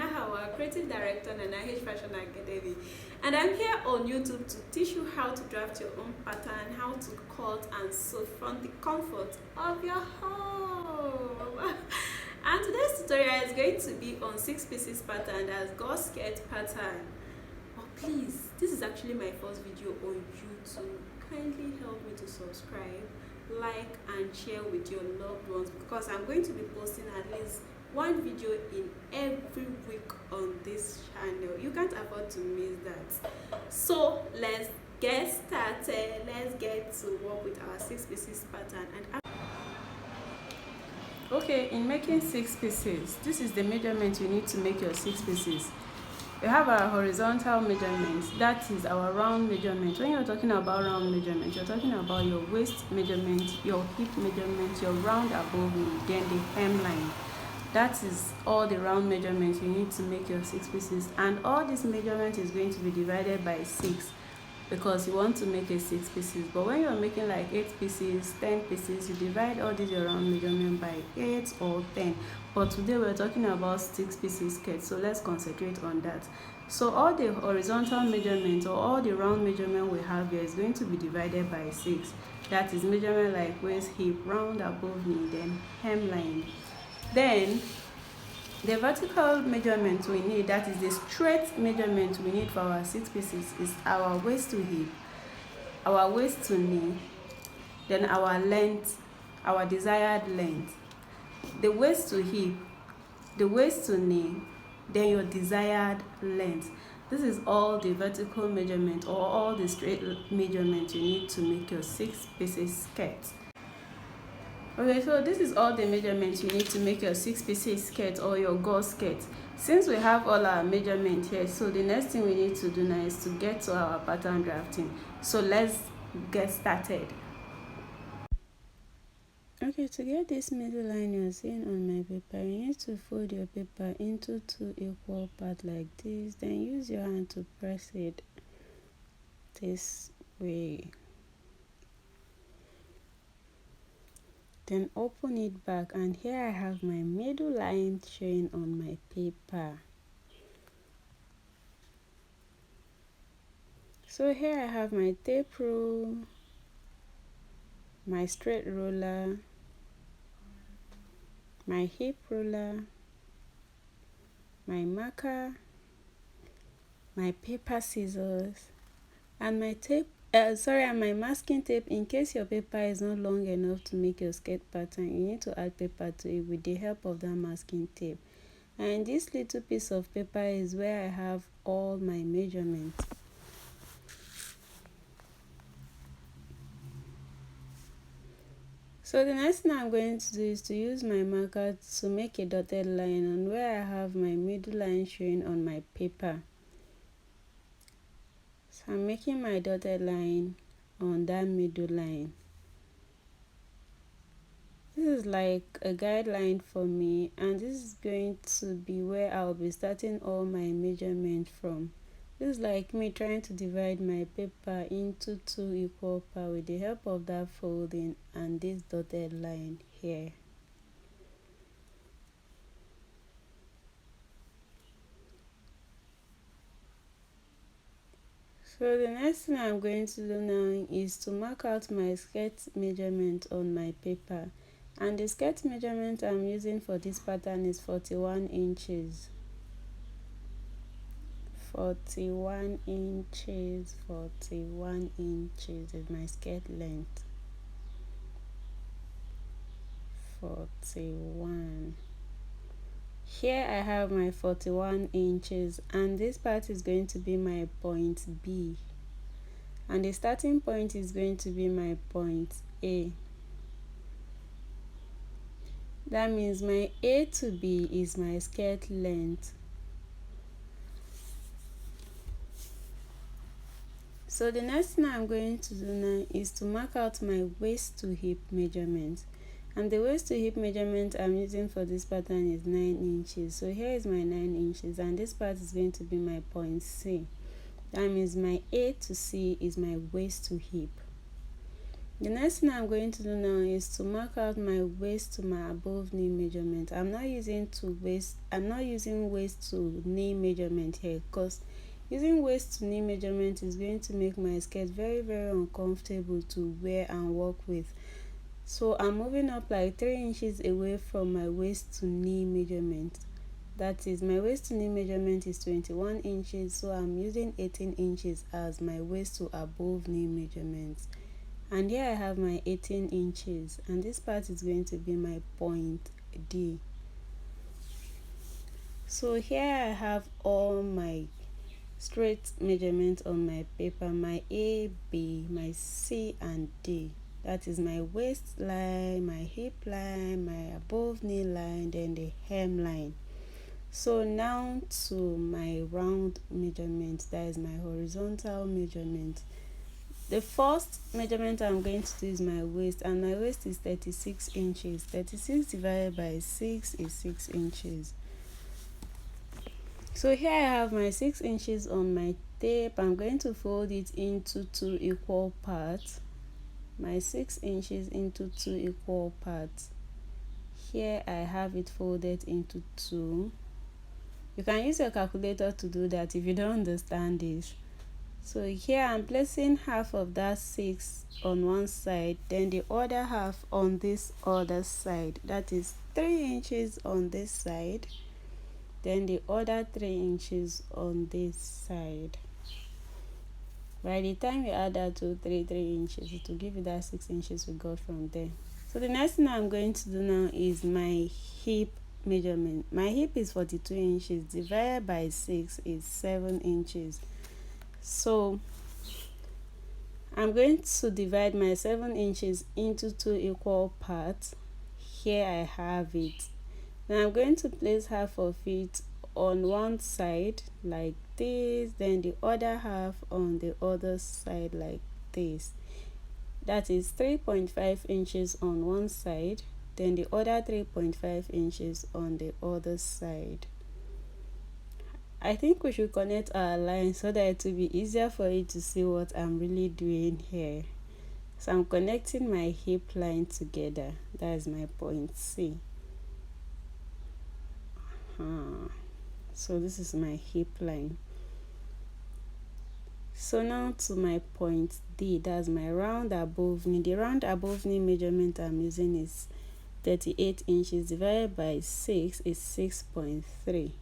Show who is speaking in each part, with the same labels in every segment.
Speaker 1: Hawa, Creative Director and H Fashion Academy, and I'm here on YouTube to teach you how to draft your own pattern, how to cut and sew from the comfort of your home. And today's tutorial is going to be on 6 pieces pattern, that's Gore skirt pattern. But please, this is actually my first video on YouTube. Kindly help me to subscribe, like and share with your loved ones, because I'm going to be posting at least one video in every week on this channel. You can't afford to miss that. So let's get started. Let's get to work with our 6 pieces pattern. And okay, in making 6 pieces, this is the measurement you need to make your 6 pieces. We have our horizontal measurement, that is our round measurement. When you're talking about round measurement, you're talking about your waist measurement, your hip measurement, your round above knee, then the hemline. That is all the round measurements you need to make your 6 pieces, and all this measurement is going to be divided by 6 because you want to make a 6 pieces. But when you're making like 8 pieces, 10 pieces, you divide all these round measurement by 8 or 10. But today we're talking about 6 pieces skirt, so let's concentrate on that. So all the horizontal measurement or all the round measurement we have here is going to be divided by 6. That is measurement like waist, hip, round above knee, then hemline. Then the vertical measurement we need, that is the straight measurement we need for our 6 pieces, is our waist to hip, our waist to knee, then our length, our desired length, the waist to hip, the waist to knee, then your desired length. This is all the vertical measurement or all the straight measurement you need to make your 6 pieces skirt. Okay, so this is all the measurements you need to make your 6 pieces skirt or your Gore skirt. Since we have all our measurement here, so the next thing we need to do now is to get to our pattern drafting. So let's get started. Okay, to get this middle line you're seeing on my paper, you need to fold your paper into 2 equal parts like this, then use your hand to press it this way. Then open it back, and here I have my middle line showing on my paper. So here I have my tape rule, my straight ruler, my hip ruler, my marker, my paper scissors, and my tape and my masking tape. In case your paper is not long enough to make your skirt pattern, you need to add paper to it with the help of that masking tape. And this little piece of paper is where I have all my measurements. So the next thing I'm going to do is to use my marker to make a dotted line on where I have my middle line showing on my paper. So I'm making my dotted line on that middle line. This is like a guideline for me, and this is going to be where I'll be starting all my measurement from. This is like me trying to divide my paper into 2 equal parts with the help of that folding and this dotted line here. So the next thing I'm going to do now is to mark out my skirt measurement on my paper. And the skirt measurement I'm using for this pattern is 41 inches. 41 inches, 41 inches is my skirt length. 41. Here I have my 41 inches, and this part is going to be my point B, and the starting point is going to be my point A. That means my A to B is my skirt length. So the next thing I'm going to do now is to mark out my waist to hip measurement. And the waist to hip measurement I'm using for this pattern is 9 inches. So here is my 9 inches, and this part is going to be my point C. That means my A to C is my waist to hip. The next thing I'm going to do now is to mark out my waist to my above knee measurement. I'm not using waist to knee measurement here, because using waist to knee measurement is going to make my skirt very very uncomfortable to wear and work with. So I'm moving up like 3 inches away from my waist to knee measurement. That is, my waist to knee measurement is 21 inches, so I'm using 18 inches as my waist to above knee measurement. And here I have my 18 inches, and this part is going to be my point D. So here I have all my straight measurements on my paper, my A, B, my C and D. That is my waistline, my hip line, my above knee line, then the hemline. So now to my round measurement, that is my horizontal measurement. The first measurement I'm going to do is my waist, and my waist is 36 inches. 36 divided by 6 is 6 inches. So here I have my 6 inches on my tape. I'm going to fold it into 2 equal parts. My 6 inches into 2 equal parts. Here I have it folded into 2. You can use your calculator to do that if you don't understand this. So here I'm placing half of that 6 on one side, then the other half on this other side. That is 3 inches on this side, then the other 3 inches on this side. By the time you add that to 3 inches, it will give you that 6 inches we got from there. So the next thing I'm going to do now is my hip measurement. My hip is 42 inches, divided by 6 is 7 inches. So I'm going to divide my 7 inches into 2 equal parts. Here I have it. Now I'm going to place half of it on one side like this, then the other half on the other side like this. That is 3.5 inches on one side, then the other 3.5 inches on the other side. I think we should connect our lines so that it will be easier for you to see what I'm really doing here. So I'm connecting my hip line together. That is my point C. So this is my hip line. So now to my point D, that's my round above knee. The round above knee measurement I'm using is 38 inches, divided by 6 is 6.3.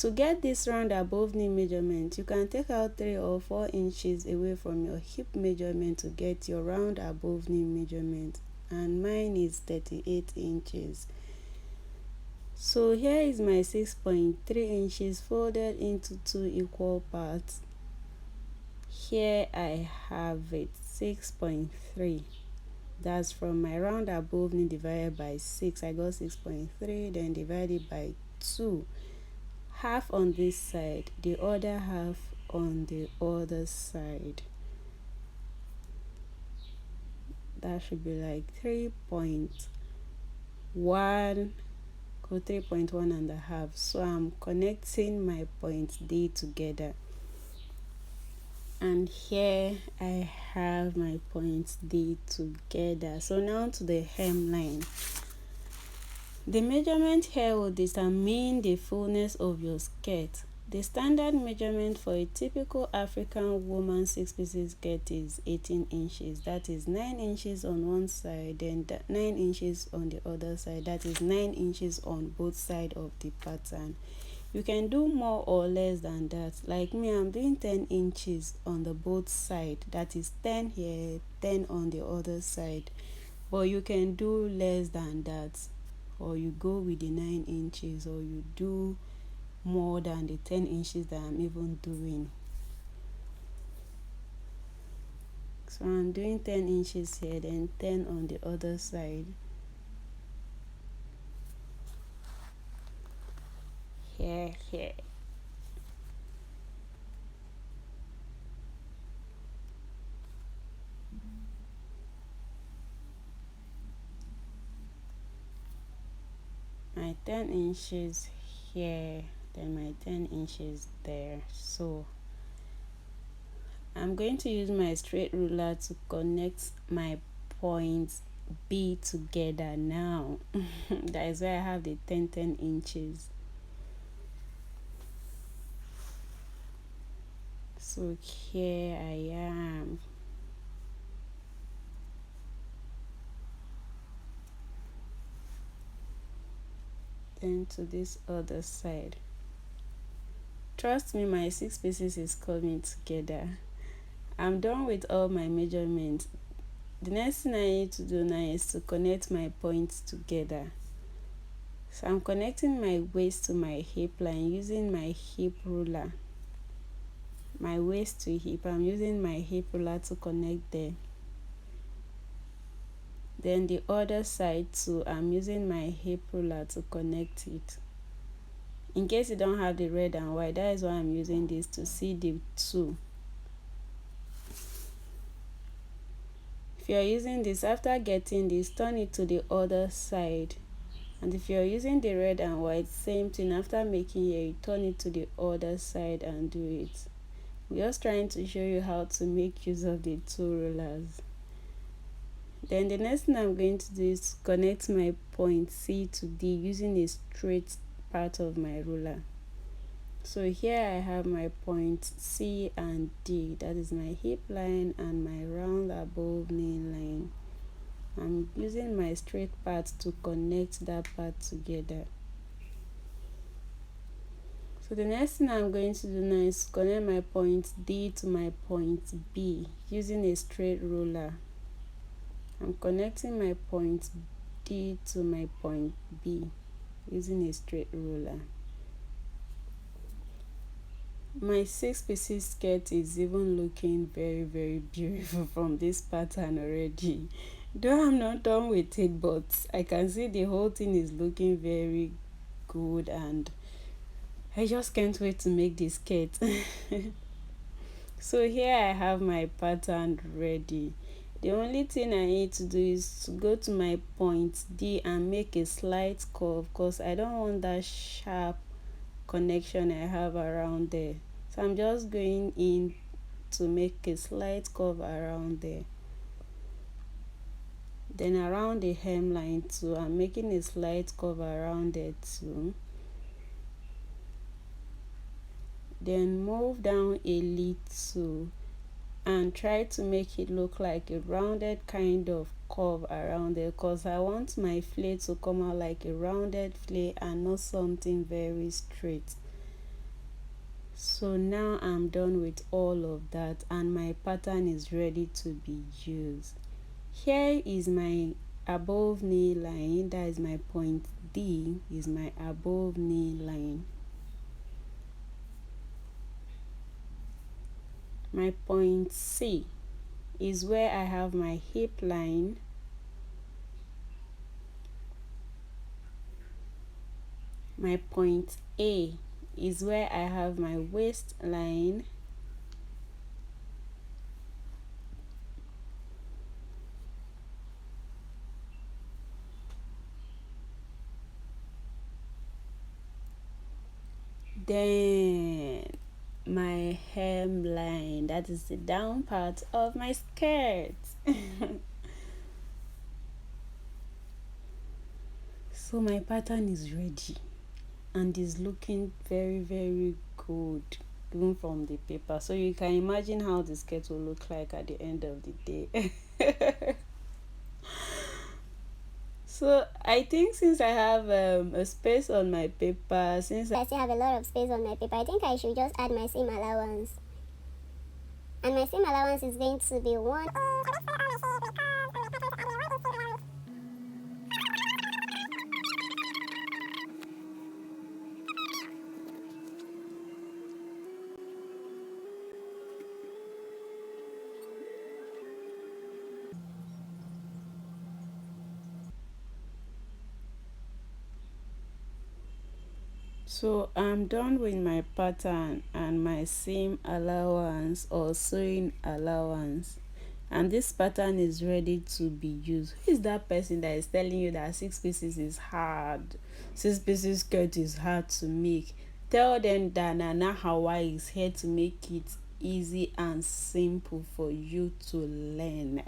Speaker 1: To get this round above knee measurement, you can take out 3 or 4 inches away from your hip measurement to get your round above knee measurement, and mine is 38 inches. So here is my 6.3 inches folded into 2 equal parts. Here I have it, 6.3. That's from my round above knee divided by 6. I got 6.3, then divided by 2. Half on this side, the other half on the other side. That should be like 3.1 or 3.1 and a half. So I'm connecting my point D together, and here I have my point D together. So now to the hemline. The measurement here will determine the fullness of your skirt. The standard measurement for a typical African woman 6-piece skirt is 18 inches. That is 9 inches on one side, then 9 inches on the other side. That is 9 inches on both sides of the pattern. You can do more or less than that. Like me, I'm doing 10 inches on the both side. That is 10 here, 10 on the other side. But you can do less than that, or you go with the 9 inches, or you do more than the 10 inches that I'm even doing. So I'm doing 10 inches here, then 10 on the other side. Here. My 10 inches here, then my 10 inches there. So I'm going to use my straight ruler to connect my points B together now. That is why I have the 10 inches. So here I am. Then to this other side. Trust me, my 6 pieces is coming together. I'm done with all my measurements. The next thing I need to do now is to connect my points together. So I'm connecting my waist to my hip line using my hip ruler. My waist to hip, I'm using my hip ruler to connect there. Then the other side too, I'm using my hip ruler to connect it. In case you don't have the red and white, that is why I'm using this to see the two. If you're using this, after getting this, turn it to the other side. And if you're using the red and white, same thing. After making here, you turn it to the other side and do it. We're just trying to show you how to make use of the two rulers. Then the next thing I'm going to do is connect my point C to D using a straight part of my ruler. So here I have my point C and D, that is my hip line and my round above knee line. I'm using my straight part to connect that part together. So the next thing I'm going to do now is connect my point D to my point B using a straight ruler. I'm connecting my point D to my point B using a straight ruler. My 6 pieces skirt is even looking very, very beautiful from this pattern already. Though I'm not done with it, but I can see the whole thing is looking very good and I just can't wait to make this skirt. So here I have my pattern ready. The only thing I need to do is to go to my point D and make a slight curve because I don't want that sharp connection I have around there. So I'm just going in to make a slight curve around there. Then around the hemline too, I'm making a slight curve around there too. Then move down a little and try to make it look like a rounded kind of curve around there because I want my flare to come out like a rounded flare and not something very straight. So now I'm done with all of that and my pattern is ready to be used. Here is my above knee line, that is my point D, is my above knee line. My point C is where I have my hip line. My point A is where I have my waistline. Then my hemline, that is the down part of my skirt. So my pattern is ready and is looking very, very good even from the paper. So you can imagine how the skirt will look like at the end of the day. So I think since I have a space on my paper, since
Speaker 2: I still have a lot of space on my paper, I think I should just add my seam allowance. And my seam allowance is going to be 1.
Speaker 1: So I'm done with my pattern and my seam allowance or sewing allowance, and this pattern is ready to be used. Who is that person that is telling you that 6 pieces is hard? 6 pieces skirt is hard to make. Tell them that Nana Hawaii is here to make it easy and simple for you to learn.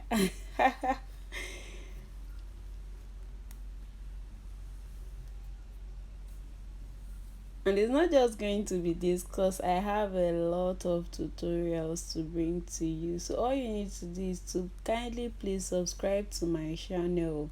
Speaker 1: And it's not just going to be this because I have a lot of tutorials to bring to you. So all you need to do is to kindly please subscribe to my channel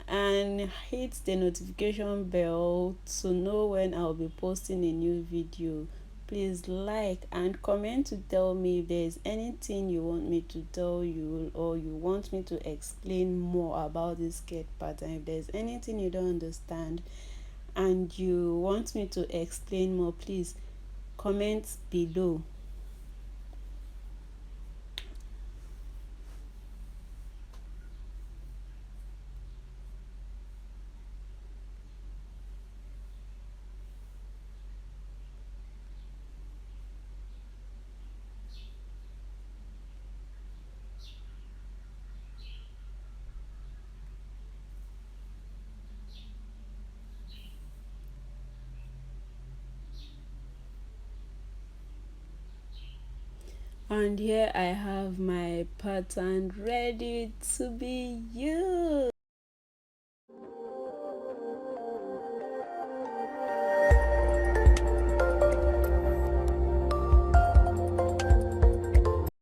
Speaker 1: and hit the notification bell to know when I'll be posting a new video. Please like and comment to tell me if there's anything you want me to tell you, or you want me to explain more about this skirt pattern. If there's anything you don't understand and you want me to explain more, please comment below. And here I have my pattern ready to be used.